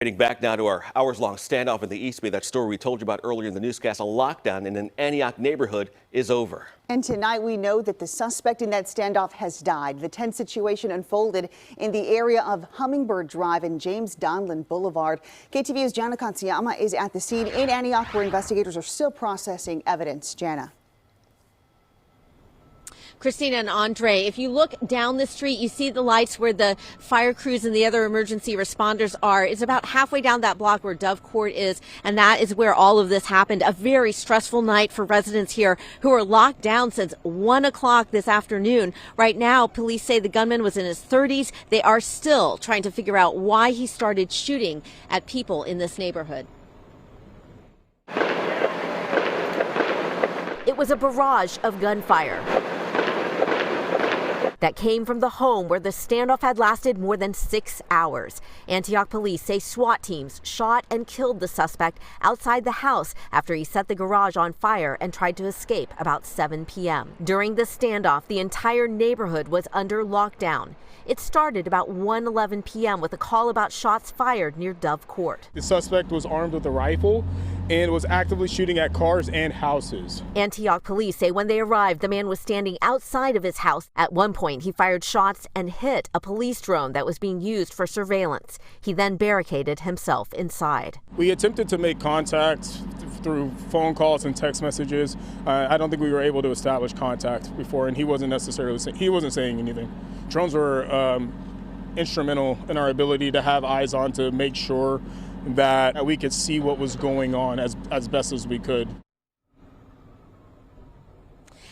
Getting back now to our hours-long standoff in the East Bay. That story we told you about earlier in the newscast, a lockdown in an Antioch neighborhood is over. And tonight we know that the suspect in that standoff has died. The tense situation unfolded in the area of Hummingbird Drive and James Donlin Boulevard. KTVU's Jana Katsuyama is at the scene in Antioch where investigators are still processing evidence. Jana. Christina and Andre, if you look down the street, you see the lights where the fire crews and the other emergency responders are. It's about halfway down that block where Dove Court is, and that is where all of this happened. A very stressful night for residents here who are locked down since 1 o'clock this afternoon. Right now, police say the gunman was in his 30s. They are still trying to figure out why he started shooting at people in this neighborhood. It was a barrage of gunfire that came from the home where the standoff had lasted more than 6 hours. Antioch police say SWAT teams shot and killed the suspect outside the house after he set the garage on fire and tried to escape about 7 p.m. During the standoff, the entire neighborhood was under lockdown. It started about 1:11 p.m. with a call about shots fired near Dove Court. The suspect was armed with a rifle and was actively shooting at cars and houses. Antioch police say when they arrived, the man was standing outside of his house. At one point, he fired shots and hit a police drone that was being used for surveillance. He then barricaded himself inside. We attempted to make contact through phone calls and text messages. I don't think we were able to establish contact before, and he wasn't saying anything. Drones were instrumental in our ability to have eyes on to make sure that we could see what was going on as best as we could.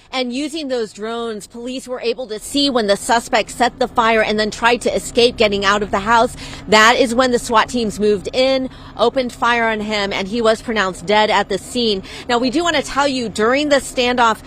And using those drones, police were able to see when the suspect set the fire and then tried to escape getting out of the house. That is when the SWAT teams moved in, opened fire on him, and he was pronounced dead at the scene. Now, we do want to tell you during the standoff,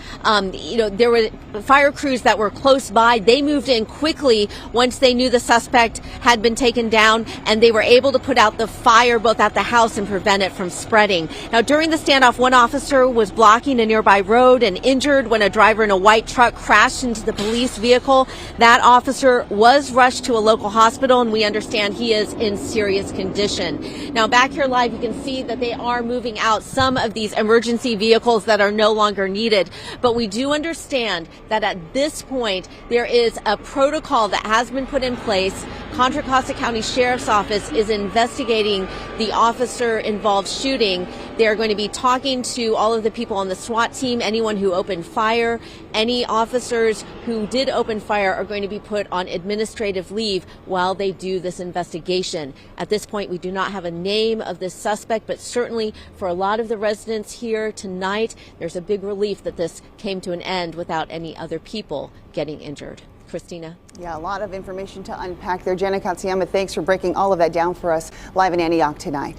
there were fire crews that were close by. They moved in quickly once they knew the suspect had been taken down, and they were able to put out the fire both at the house and prevent it from spreading. Now, during the standoff, one officer was blocking a nearby road and injured when a driver in a white truck crashed into the police vehicle. That officer was rushed to a local hospital, and we understand he is in serious condition. Now, back here live, you can see that they are moving out some of these emergency vehicles that are no longer needed. But we do understand that at this point, there is a protocol that has been put in place. Contra Costa County Sheriff's Office is investigating the officer-involved shooting. They're going to be talking to all of the people on the SWAT team, anyone who opened fire. Any officers who did open fire are going to be put on administrative leave while they do this investigation. At this point, we do not have a name of this suspect, but certainly for a lot of the residents here tonight, there's a big relief that this came to an end without any other people getting injured. Christina. Yeah, a lot of information to unpack there. Jana Katsuyama, thanks for breaking all of that down for us live in Antioch tonight.